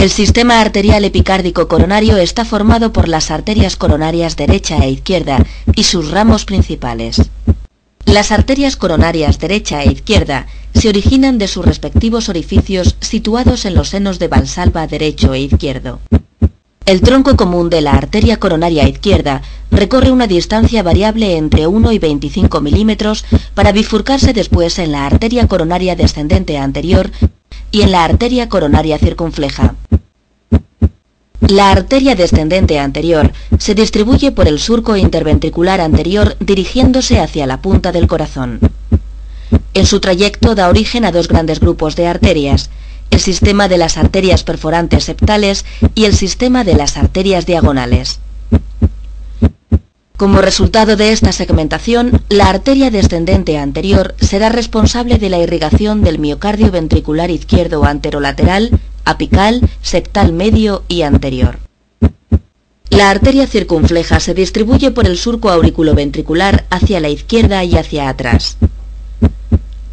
El sistema arterial epicárdico coronario está formado por las arterias coronarias derecha e izquierda y sus ramos principales. Las arterias coronarias derecha e izquierda se originan de sus respectivos orificios situados en los senos de Valsalva derecho e izquierdo. El tronco común de la arteria coronaria izquierda recorre una distancia variable entre 1 y 25 milímetros para bifurcarse después en la arteria coronaria descendente anterior y en la arteria coronaria circunfleja. La arteria descendente anterior se distribuye por el surco interventricular anterior dirigiéndose hacia la punta del corazón. En su trayecto da origen a dos grandes grupos de arterias, el sistema de las arterias perforantes septales y el sistema de las arterias diagonales. Como resultado de esta segmentación, la arteria descendente anterior será responsable de la irrigación del miocardio ventricular izquierdo anterolateral, apical, septal medio y anterior. La arteria circunfleja se distribuye por el surco auriculoventricular hacia la izquierda y hacia atrás.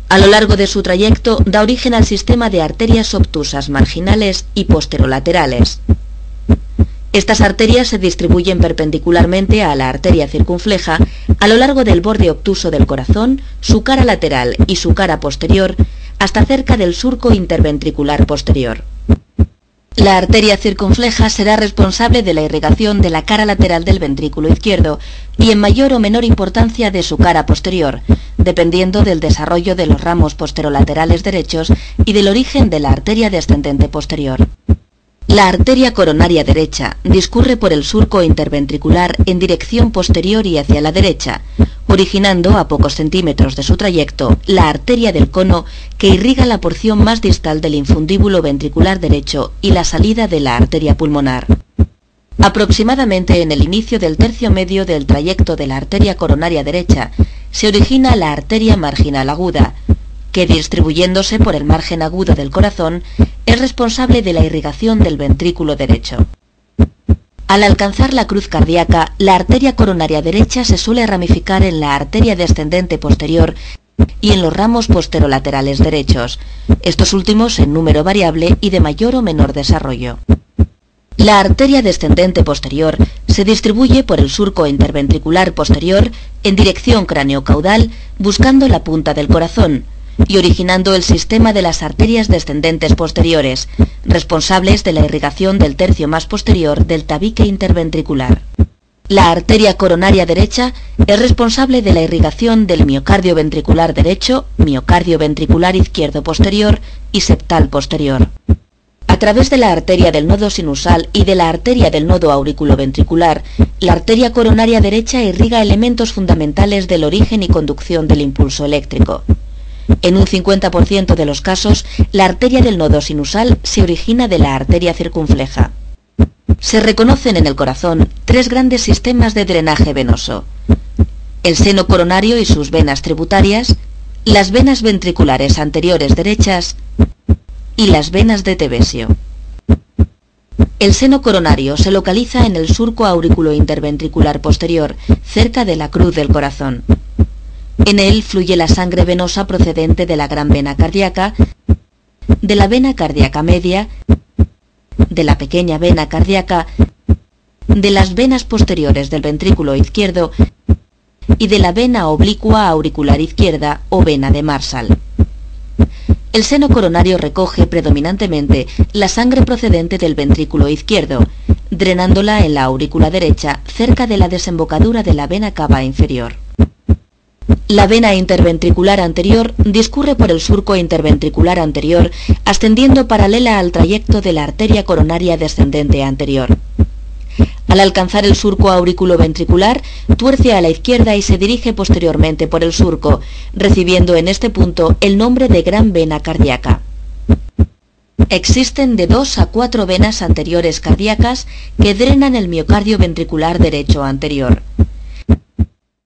A lo largo de su trayecto da origen al sistema de arterias obtusas marginales y posterolaterales. Estas arterias se distribuyen perpendicularmente a la arteria circunfleja a lo largo del borde obtuso del corazón, su cara lateral y su cara posterior, hasta cerca del surco interventricular posterior. La arteria circunfleja será responsable de la irrigación de la cara lateral del ventrículo izquierdo y en mayor o menor importancia de su cara posterior, dependiendo del desarrollo de los ramos posterolaterales derechos y del origen de la arteria descendente posterior. La arteria coronaria derecha discurre por el surco interventricular en dirección posterior y hacia la derecha, originando a pocos centímetros de su trayecto la arteria del cono que irriga la porción más distal del infundíbulo ventricular derecho y la salida de la arteria pulmonar. Aproximadamente en el inicio del tercio medio del trayecto de la arteria coronaria derecha se origina la arteria marginal aguda, que distribuyéndose por el margen agudo del corazón es responsable de la irrigación del ventrículo derecho. Al alcanzar la cruz cardíaca, la arteria coronaria derecha se suele ramificar en la arteria descendente posterior y en los ramos posterolaterales derechos, estos últimos en número variable y de mayor o menor desarrollo. La arteria descendente posterior se distribuye por el surco interventricular posterior en dirección craneocaudal buscando la punta del corazón y originando el sistema de las arterias descendentes posteriores, responsables de la irrigación del tercio más posterior del tabique interventricular. La arteria coronaria derecha es responsable de la irrigación del miocardio ventricular derecho, miocardio ventricular izquierdo posterior y septal posterior. A través de la arteria del nodo sinusal y de la arteria del nodo auriculoventricular, la arteria coronaria derecha irriga elementos fundamentales del origen y conducción del impulso eléctrico. En un 50% de los casos, la arteria del nodo sinusal se origina de la arteria circunfleja. Se reconocen en el corazón tres grandes sistemas de drenaje venoso: el seno coronario y sus venas tributarias, las venas ventriculares anteriores derechas y las venas de Tevesio. El seno coronario se localiza en el surco auriculointerventricular posterior, cerca de la cruz del corazón. En él fluye la sangre venosa procedente de la gran vena cardíaca, de la vena cardíaca media, de la pequeña vena cardíaca, de las venas posteriores del ventrículo izquierdo y de la vena oblicua auricular izquierda o vena de Marshall. El seno coronario recoge predominantemente la sangre procedente del ventrículo izquierdo, drenándola en la aurícula derecha cerca de la desembocadura de la vena cava inferior. La vena interventricular anterior discurre por el surco interventricular anterior, ascendiendo paralela al trayecto de la arteria coronaria descendente anterior. Al alcanzar el surco auriculoventricular, tuerce a la izquierda y se dirige posteriormente por el surco, recibiendo en este punto el nombre de gran vena cardíaca. Existen de 2 a 4 venas anteriores cardíacas que drenan el miocardio ventricular derecho anterior.